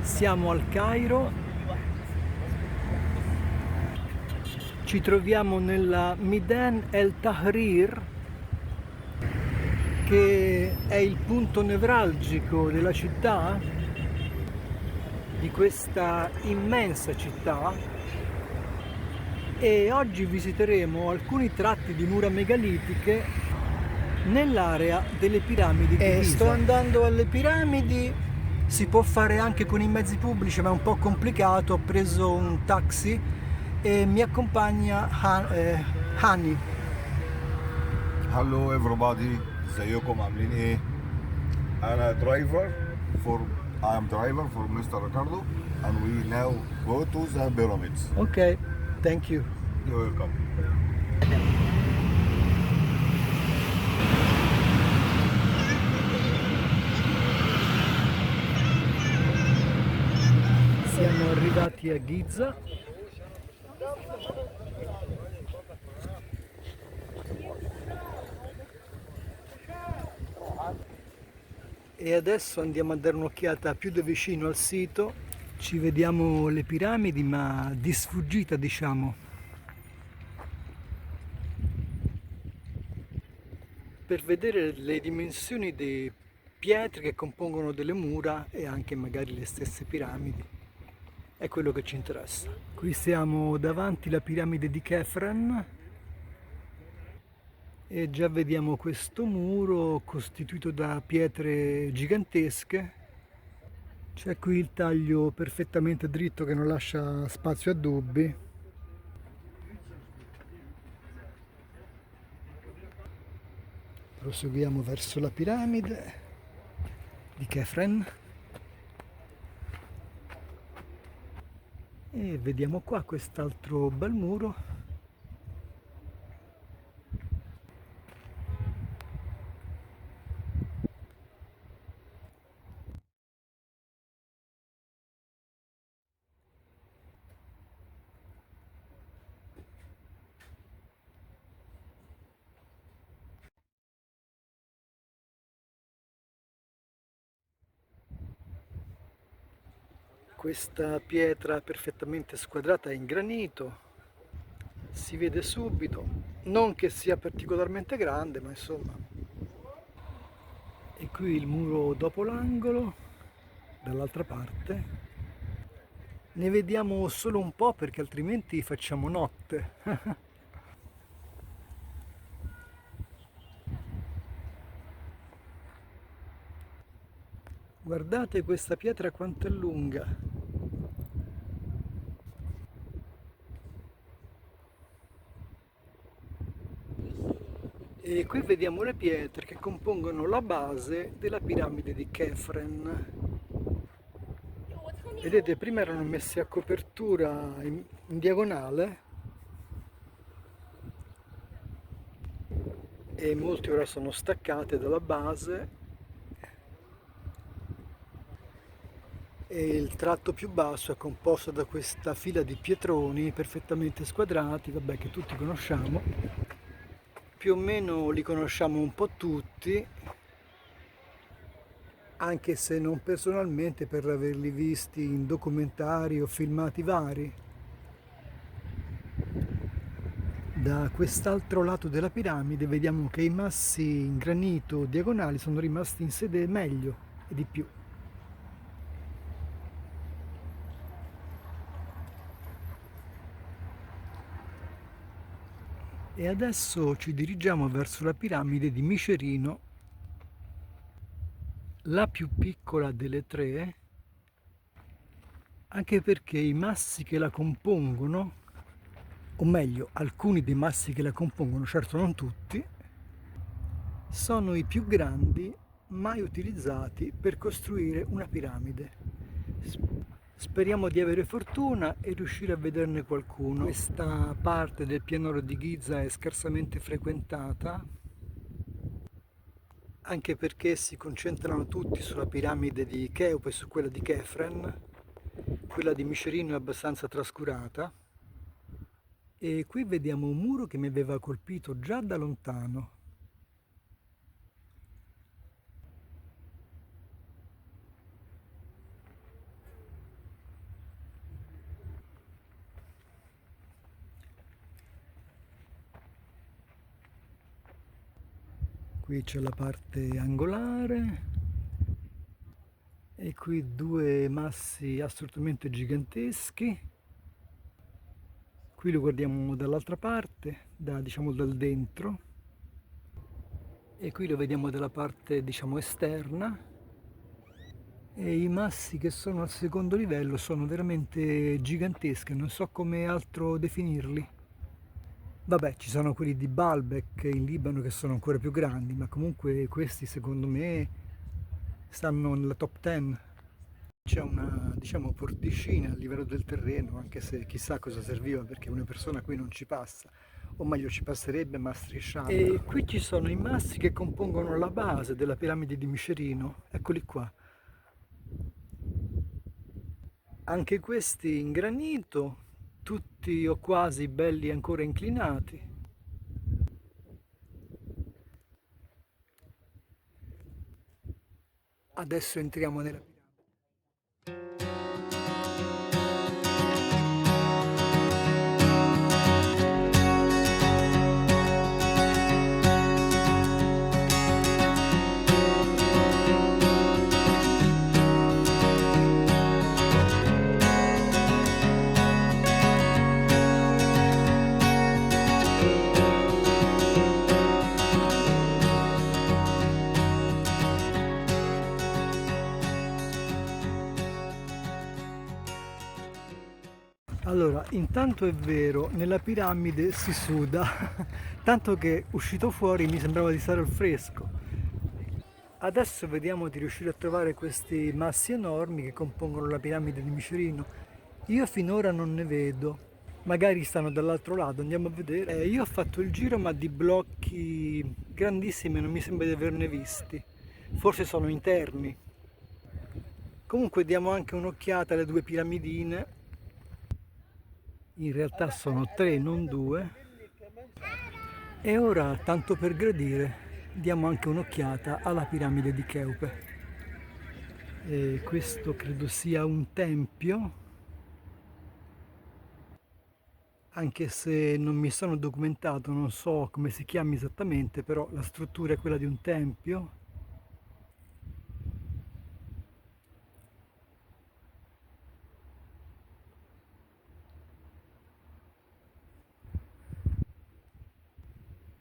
Siamo al Cairo, ci troviamo nella Midan El Tahrir, che è il punto nevralgico della città, di questa immensa città, e oggi visiteremo alcuni tratti di mura megalitiche nell'area delle piramidi di Giza. Sto andando alle piramidi, si può fare anche con i mezzi pubblici ma è un po' complicato. Ho preso un taxi e mi accompagna Hani. Hello everybody, ازيكم عاملين ايه؟ أنا driver for I am driver for Mr. Ricardo and we now go to the pyramids. Ok, thank you. You're welcome. Siamo arrivati a Giza. E adesso andiamo a dare un'occhiata più da vicino al sito. Ci vediamo le piramidi, ma di sfuggita, diciamo, per vedere le dimensioni dei pietre che compongono delle mura e anche magari le stesse piramidi. È quello che ci interessa. Qui siamo davanti alla piramide di Kefren e già vediamo questo muro costituito da pietre gigantesche. C'è qui il taglio perfettamente dritto che non lascia spazio a dubbi. Proseguiamo verso la piramide di Kefren e vediamo qua quest'altro bel muro. Questa pietra perfettamente squadrata è in granito, si vede subito, non che sia particolarmente grande, ma insomma. E qui il muro dopo l'angolo, dall'altra parte. Ne vediamo solo un po' perché altrimenti facciamo notte. Guardate questa pietra quanto è lunga. E qui vediamo le pietre che compongono la base della piramide di Kefren. Vedete, prima erano messe a copertura in diagonale e molte ora sono staccate dalla base e il tratto più basso è composto da questa fila di pietroni perfettamente squadrati, vabbè, che tutti conosciamo. Più o meno li conosciamo un po' tutti, anche se non personalmente, per averli visti in documentari o filmati vari. Da quest'altro lato della piramide vediamo che i massi in granito diagonali sono rimasti in sede meglio e di più. E adesso ci dirigiamo verso la piramide di Micerino, la più piccola delle tre, anche perché i massi che la compongono, o meglio alcuni dei massi che la compongono, certo non tutti, sono i più grandi mai utilizzati per costruire una piramide. Speriamo di avere fortuna e riuscire a vederne qualcuno. Questa parte del pianoro di Giza è scarsamente frequentata, anche perché si concentrano tutti sulla piramide di Cheope e su quella di Kefren. Quella di Micerino è abbastanza trascurata. E qui vediamo un muro che mi aveva colpito già da lontano. Qui c'è la parte angolare e qui due massi assolutamente giganteschi. Qui lo guardiamo dall'altra parte, diciamo dal dentro, e qui lo vediamo dalla parte diciamo esterna. E i massi che sono al secondo livello sono veramente giganteschi, non so come altro definirli. Vabbè, ci sono quelli di Baalbek in Libano che sono ancora più grandi, ma comunque questi secondo me stanno nella top 10. C'è una, diciamo, porticina a livello del terreno, anche se chissà cosa serviva perché una persona qui non ci passa, o meglio ci passerebbe ma strisciando. E qui ci sono i massi che compongono la base della piramide di Micerino, eccoli qua. Anche questi in granito, tutti o quasi belli ancora inclinati. Adesso entriamo nella piramide. Allora, intanto è vero, nella piramide si suda, tanto che uscito fuori mi sembrava di stare al fresco. Adesso vediamo di riuscire a trovare questi massi enormi che compongono la piramide di Micerino. Io finora non ne vedo, magari stanno dall'altro lato, andiamo a vedere. Io ho fatto il giro ma di blocchi grandissimi non mi sembra di averne visti, forse sono interni. Comunque diamo anche un'occhiata alle due piramidine. In realtà sono tre, non due. E ora, tanto per gradire, diamo anche un'occhiata alla piramide di Cheope. E questo credo sia un tempio, anche se non mi sono documentato, non so come si chiami esattamente, però la struttura è quella di un tempio.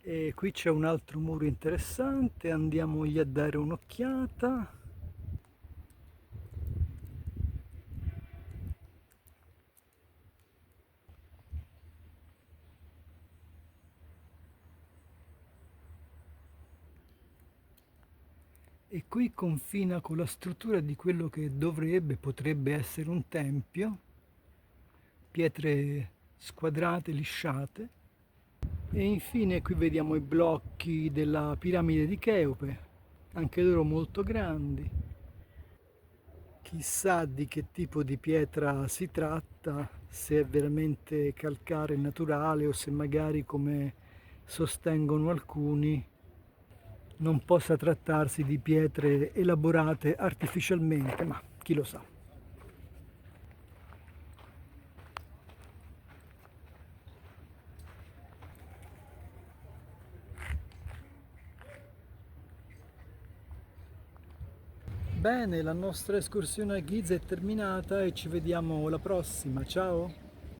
E qui c'è un altro muro interessante, andiamogli a dare un'occhiata. E qui confina con la struttura di quello che dovrebbe, potrebbe essere un tempio, pietre squadrate, lisciate. E infine qui vediamo i blocchi della piramide di Cheope, anche loro molto grandi. Chissà di che tipo di pietra si tratta, se è veramente calcare naturale o se magari, come sostengono alcuni, non possa trattarsi di pietre elaborate artificialmente, ma chi lo sa. Bene, la nostra escursione a Giza è terminata e ci vediamo alla prossima, ciao!